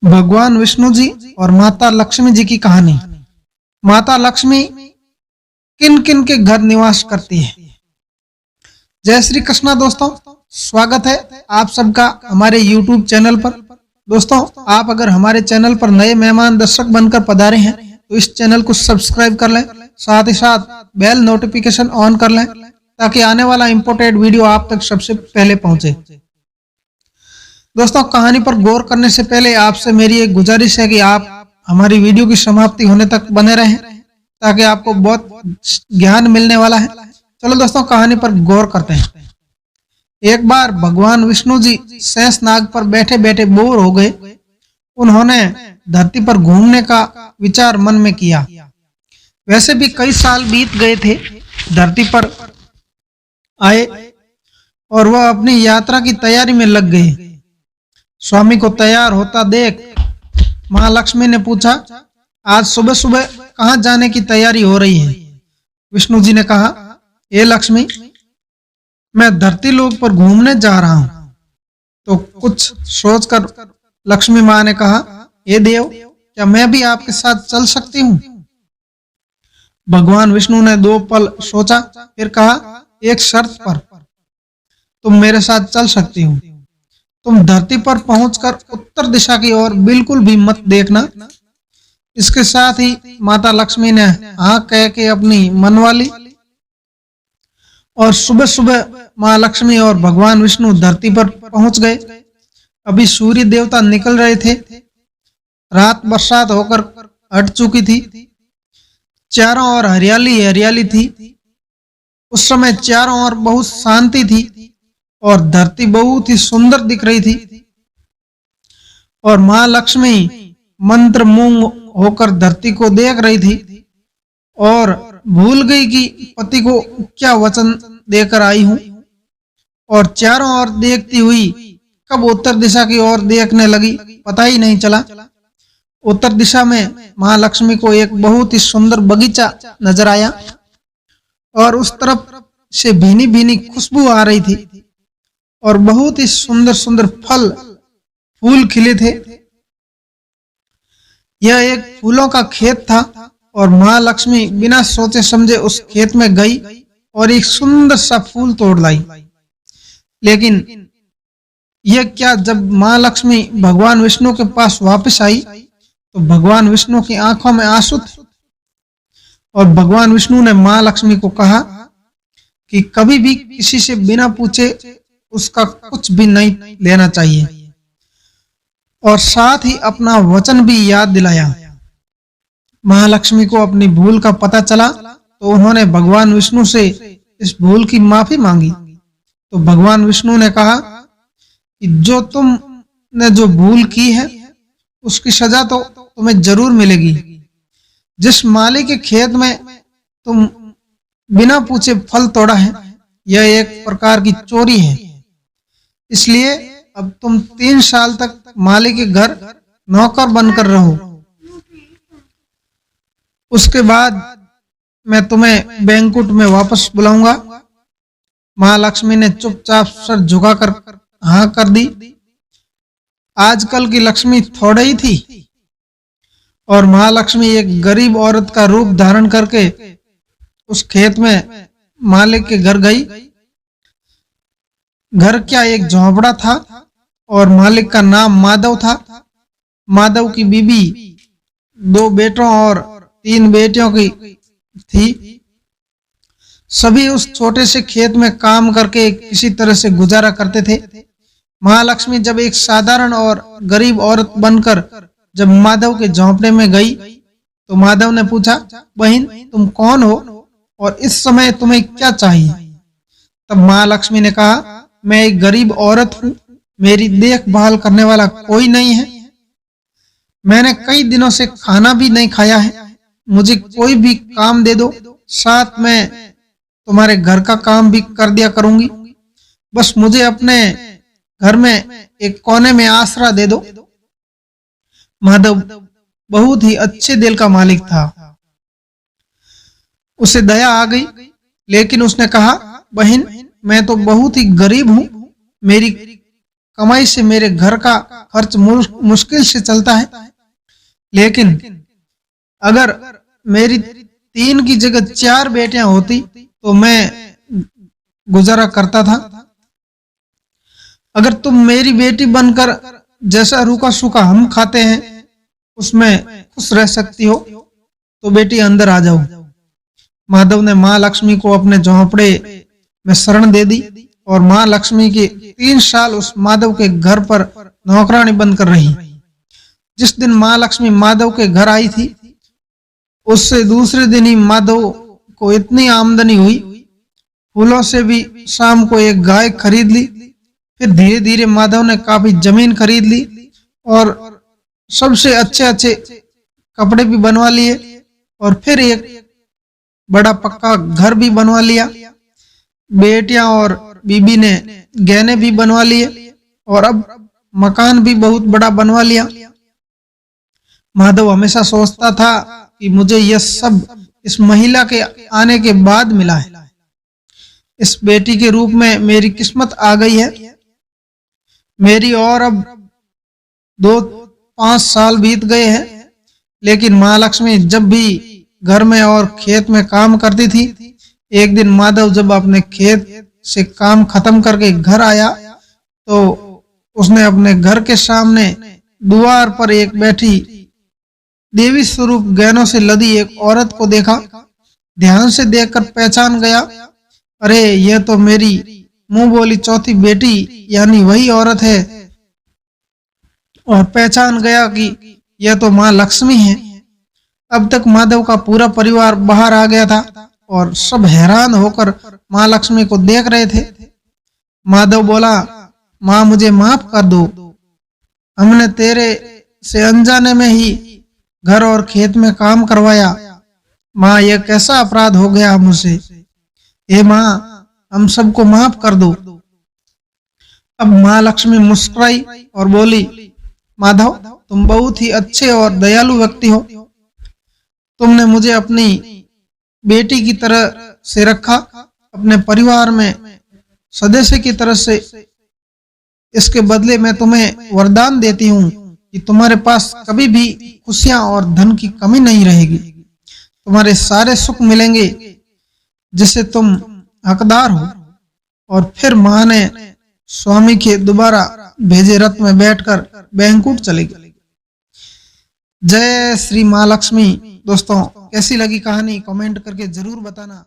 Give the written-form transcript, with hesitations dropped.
भगवान विष्णु जी और माता लक्ष्मी जी की कहानी। माता लक्ष्मी किन किन के घर निवास करती है। जय श्री कृष्णा दोस्तों, स्वागत है आप सबका हमारे YouTube चैनल पर। दोस्तों, आप अगर हमारे चैनल पर नए मेहमान दर्शक बनकर पधारे हैं तो इस चैनल को सब्सक्राइब कर लें, साथ ही साथ बेल नोटिफिकेशन ऑन कर लें ताकि आने वाला इम्पोर्टेंट वीडियो आप तक सबसे पहले पहुंचे। दोस्तों, कहानी पर गौर करने से पहले आपसे मेरी एक गुजारिश है कि आप हमारी वीडियो की समाप्ति होने तक बने रहें ताकि आपको बहुत ज्ञान मिलने वाला है। चलो दोस्तों, कहानी पर गौर करते हैं। एक बार भगवान विष्णु जी शेषनाग पर बैठे बैठे बोर हो गए। उन्होंने धरती पर घूमने का विचार मन में किया। वैसे भी कई साल बीत गए थे। धरती पर आए और वह अपनी यात्रा की तैयारी में लग गए। स्वामी को तैयार होता देख मां लक्ष्मी ने पूछा, आज सुबह सुबह कहां जाने की तैयारी हो रही है? विष्णु जी ने कहा, हे लक्ष्मी, मैं धरती लोक पर घूमने जा रहा हूं। तो कुछ सोचकर लक्ष्मी मां ने कहा, हे देव, क्या मैं भी आपके साथ चल सकती हूं? भगवान विष्णु ने 2 पल सोचा, फिर कहा, एक शर्त पर। तुम मेरे साथ चल सकती हो। तुम धरती पर पहुंचकर उत्तर दिशा की ओर बिल्कुल भी मत देखना। इसके साथ ही माता लक्ष्मी ने हाँ कह के अपनी मनवाली और सुबह सुबह मां लक्ष्मी और भगवान विष्णु धरती पर पहुंच गए। अभी सूर्य देवता निकल रहे थे। रात बरसात होकर हट चुकी थी। चारों ओर हरियाली हरियाली थी। उस समय चारों ओर बहुत शांति थी और धरती बहुत ही सुंदर दिख रही थी। और मां लक्ष्मी मंत्रमुग्ध होकर धरती को देख रही थी और भूल गई कि पति को क्या वचन देकर आई हूं। और चारों ओर देखती हुई कब उत्तर दिशा की ओर देखने लगी, पता ही नहीं चला। उत्तर दिशा में मां लक्ष्मी को एक बहुत ही सुंदर बगीचा नजर आया और उस तरफ से भीनी भीनी खुशबू आ रही थी और बहुत ही सुंदर सुंदर फल फूल खिले थे। यह एक फूलों का खेत था और मां लक्ष्मी बिना सोचे समझे उस खेत में गई और एक सुंदर सा फूल तोड़ लाई। लेकिन यह क्या, जब मां लक्ष्मी भगवान विष्णु के पास वापस आई तो भगवान विष्णु की आंखों में आंसू थे। और भगवान विष्णु ने मां लक्ष्मी को कहा कि कभी भी किसी से बिना पूछे उसका कुछ भी नहीं लेना चाहिए और साथ ही अपना वचन भी याद दिलाया। महालक्ष्मी को अपनी भूल का पता चला तो उन्होंने भगवान विष्णु से इस भूल की माफी मांगी। तो भगवान विष्णु ने कहा कि जो तुमने जो भूल की है उसकी सजा तो तुम्हें जरूर मिलेगी। जिस माली के खेत में तुम बिना पूछे फल तोड़ा है, यह एक प्रकार की चोरी है। इसलिए अब तुम 3 साल तक माली के घर नौकर बनकर रहो। उसके बाद मैं तुम्हें बैंकुट में वापस बुलाऊंगा। महालक्ष्मी ने चुपचाप सर झुकाकर हाँ कर दी। आजकल की लक्ष्मी थोड़ी ही थी और महालक्ष्मी एक गरीब औरत का रूप धारण करके उस खेत में मालिक के घर गई। घर क्या, एक झोंपड़ा था और मालिक का नाम माधव था। माधव की बीबी 2 बेटों और 3 बेटियों की थी। सभी उस छोटे से खेत में काम करके किसी तरह से गुजारा करते थे। महालक्ष्मी जब एक साधारण और गरीब औरत बनकर जब माधव के झोंपड़े में गई तो माधव ने पूछा, बहन, तुम कौन हो और इस समय तुम्हें क्या चाहिए? तब महालक्ष्मी ने कहा, मैं एक गरीब औरत हूं। मेरी देखभाल करने वाला कोई नहीं है। मैंने कई दिनों से खाना भी नहीं खाया है। मुझे कोई भी काम दे दो, साथ में तुम्हारे घर का काम भी कर दिया करूंगी। बस मुझे अपने घर में एक कोने में आसरा दे दो। माधव बहुत ही अच्छे दिल का मालिक था। उसे दया आ गई, लेकिन उसने कहा, बहन, मैं तो बहुत ही गरीब हूं। मेरी कमाई से मेरे घर का खर्च मुश्किल से चलता है, लेकिन अगर मेरी 3 की जगह 4 बेटियां होती तो मैं गुजारा करता था। अगर तुम मेरी बेटी बनकर जैसा रूखा सूखा हम खाते हैं उसमें खुश रह सकती हो तो बेटी अंदर आ जाओ। माधव ने माँ लक्ष्मी को अपने झोंपड़े में शरण दे दी और माँ लक्ष्मी के 3 साल उस माधव के घर पर नौकरानी बनकर रही। जिस दिन माँ लक्ष्मी माधव के घर आई थी उससे दूसरे दिन ही माधव को इतनी आमदनी हुई, फूलों से भी शाम को एक गाय खरीद ली। फिर धीरे धीरे माधव ने काफी जमीन खरीद ली और सबसे अच्छे अच्छे कपड़े भी बनवा लिए और फिर एक बड़ा पक्का घर भी बनवा लिया। बेटियां और बीबी ने गहने भी बनवा लिए और अब मकान भी बहुत बड़ा बनवा लिया। माधव हमेशा सोचता था कि मुझे यह सब इस महिला के आने के बाद मिला है। इस बेटी के रूप में मेरी किस्मत आ गई है। मेरी और अब 2-5 साल बीत गए हैं, लेकिन माँ लक्ष्मी जब भी घर में और खेत में काम करती थी, एक दिन माधव जब अपने खेत से काम खत्म करके घर आया तो उसने अपने घर के सामने द्वार पर एक बैठी देवी स्वरूप गहनों से लदी एक औरत को देखा। ध्यान से देखकर पहचान गया, अरे यह तो मेरी मुंह बोली चौथी बेटी यानी वही औरत है, और पहचान गया कि यह तो माँ लक्ष्मी है। अब तक माधव का पूरा परिवार बाहर आ गया था और सब हैरान होकर माँ लक्ष्मी को देख रहे थे। माधव बोला, माँ मुझे माफ कर दो, हमने तेरे से अनजाने में ही घर और खेत में काम करवाया। माँ यह कैसा अपराध हो गया मुझसे, हे माँ हम सबको माफ कर दो। अब माँ लक्ष्मी मुस्कुराई और बोली, माधव तुम बहुत ही अच्छे और दयालु व्यक्ति हो। तुमने मुझे अपनी बेटी की तरह से रखा, अपने परिवार में सदस्य की तरह से। इसके बदले मैं तुम्हें वरदान देती हूँ कि तुम्हारे पास कभी भी खुशियां और धन की कमी नहीं रहेगी। तुम्हारे सारे सुख मिलेंगे जिसे तुम हकदार हो। और फिर माँ ने स्वामी के दोबारा भेजे रथ में बैठकर बैंकुट चली गई। जय श्री माँ लक्ष्मी। दोस्तों कैसी लगी कहानी कमेंट करके जरूर बताना।